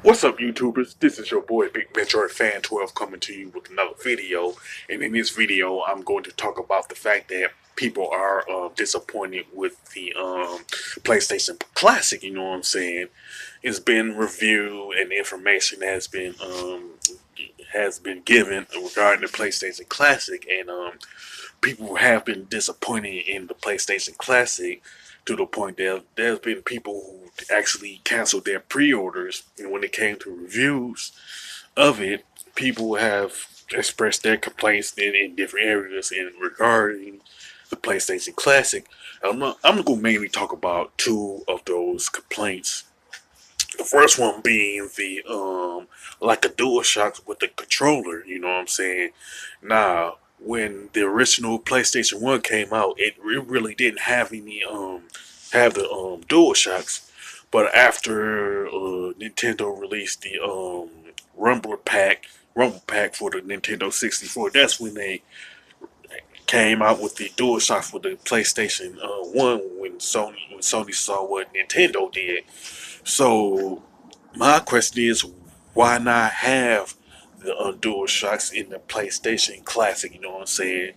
What's up, YouTubers? This is your boy Big Metroid Fan 12 coming to you with another video. And in this video, I'm going to talk about the fact that people are disappointed with the PlayStation Classic. You know what I'm saying? It's been reviewed and information has been given regarding the PlayStation Classic, and people have been disappointed in the PlayStation Classic to the point that there's been people who actually canceled their pre-orders. And when it came to reviews of it, people have expressed their complaints in different areas in regarding the PlayStation Classic. I'm going to mainly talk about two of those complaints. The first one being the like a DualShock with the controller. You know what I'm saying? Now, when the original PlayStation 1 came out, it really didn't have any have the DualShocks. But after Nintendo released the Rumble Pack for the Nintendo 64, that's when they came out with the DualShock for the PlayStation 1 when Sony saw what Nintendo did. So my question is, why not have the DualShocks in the PlayStation Classic? You know what I'm saying?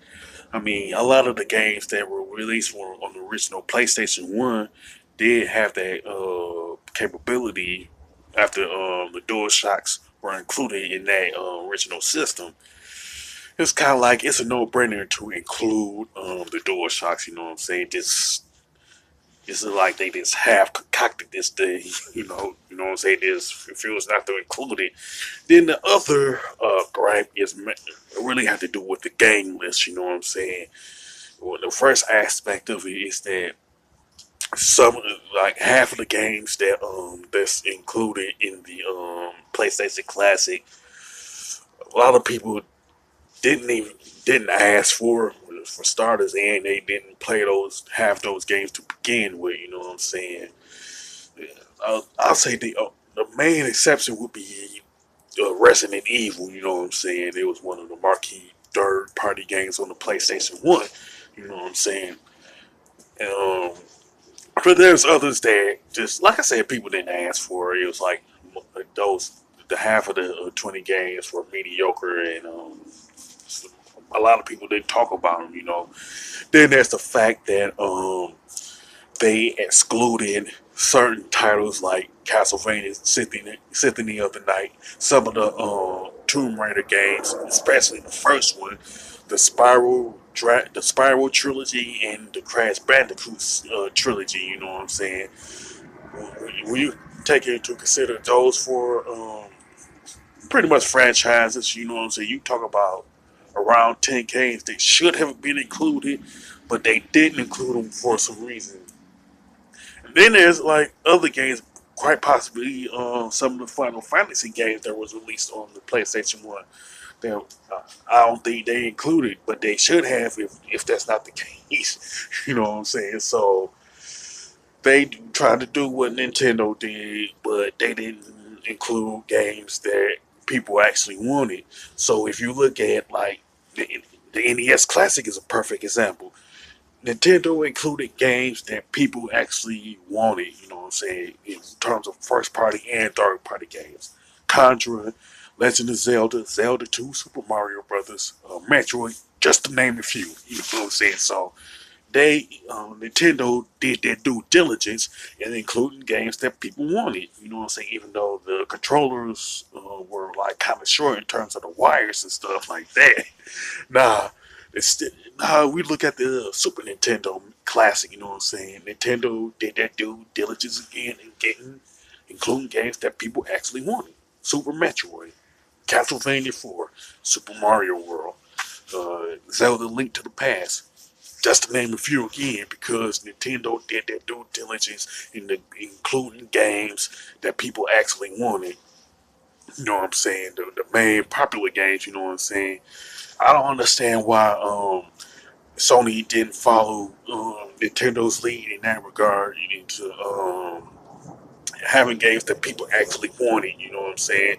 I mean, a lot of the games that were released on the original PlayStation 1 did have that capability after the DualShocks were included in that original system. It's kind of like it's a no-brainer to include the DualShocks. You know what I'm saying? Just it's like they just half concocted this thing. You know what I'm saying? This refuse not to include it. Then the other gripe is really have to do with the game list. You know what I'm saying? Well, the first aspect of it is that some like half of the games that's included in the PlayStation Classic, a lot of people didn't even didn't ask for starters, and they didn't play those half those games to begin with. You know what I'm saying? I'll say the main exception would be Resident Evil. You know what I'm saying? It was one of the marquee third party games on the PlayStation 1. You know what I'm saying? Um, but there's others that just like I said, people didn't ask for. It was like those the half of the 20 games were mediocre, and a lot of people didn't talk about them. Then there's the fact that they excluded certain titles like Castlevania Symphony of the Night, some of the Tomb Raider games, especially the first one, the Spiral trilogy, and the Crash Bandicoot trilogy. You know what I'm saying? When you take into consider those for pretty much franchises, you know what I'm saying? You talk about around 10 games that should have been included, but they didn't include them for some reason. And then there's like other games, quite possibly some of the Final Fantasy games that was released on the PlayStation 1 that I don't think they included, but they should have if that's not the case. You know what I'm saying? So they tried to do what Nintendo did, but they didn't include games that people actually wanted. So if you look at like the NES Classic is a perfect example. Nintendo included games that people actually wanted, you know what I'm saying, in terms of first party and third party games. Contra, Legend of Zelda, Zelda 2, Super Mario Brothers, Metroid, just to name a few. You know what I'm saying? So they Nintendo did their due diligence in including games that people wanted. You know what I'm saying? Even though the controllers were like kind of short in terms of the wires and stuff like that. Nah, nah. We look at the Super Nintendo Classic. You know what I'm saying? Nintendo did their due diligence again in getting including games that people actually wanted. Super Metroid, Castlevania 4, Super Mario World, Zelda Link to the Past, just to name a few again, because Nintendo did their due diligence in including games that people actually wanted. You know what I'm saying? The main popular games. You know what I'm saying? I don't understand why Sony didn't follow Nintendo's lead in that regard into having games that people actually wanted. You know what I'm saying?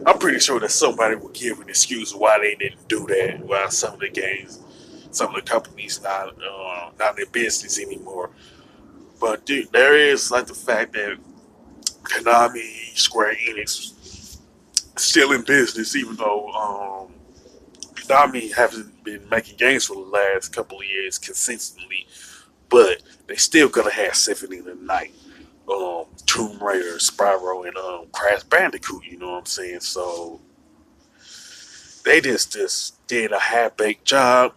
I'm pretty sure that somebody would give an excuse why they didn't do that. Why some of the games, some of the companies not in business anymore. But dude, there is like the fact that Konami, Square Enix, still in business, even though Konami hasn't been making games for the last couple of years consistently, but they still gonna have Symphony of the Night, Tomb Raider, Spyro, and Crash Bandicoot. You know what I'm saying? So they just did a half baked job,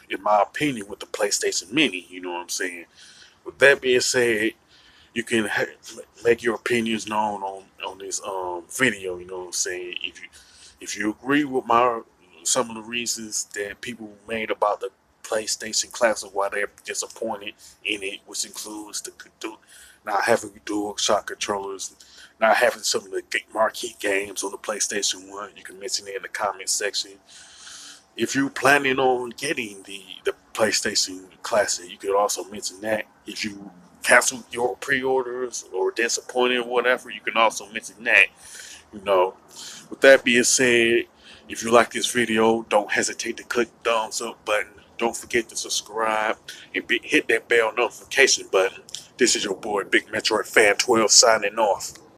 in my opinion, with the PlayStation Mini. You know what I'm saying? With that being said, you can make your opinions known on this video. You know what I'm saying? If you agree with my some of the reasons that people made about the PlayStation Classic, why they're disappointed in it, which includes not having dual shock controllers, not having some of the marquee games on the PlayStation One, you can mention it in the comment section. If you're planning on getting the PlayStation Classic, you could also mention that. If you cancel your pre-orders or disappointed or whatever, you can also mention that. You know, with that being said, if you like this video, don't hesitate to click the thumbs up button. Don't forget to subscribe and hit that bell notification button. This is your boy Big Metroid Fan 12 signing off.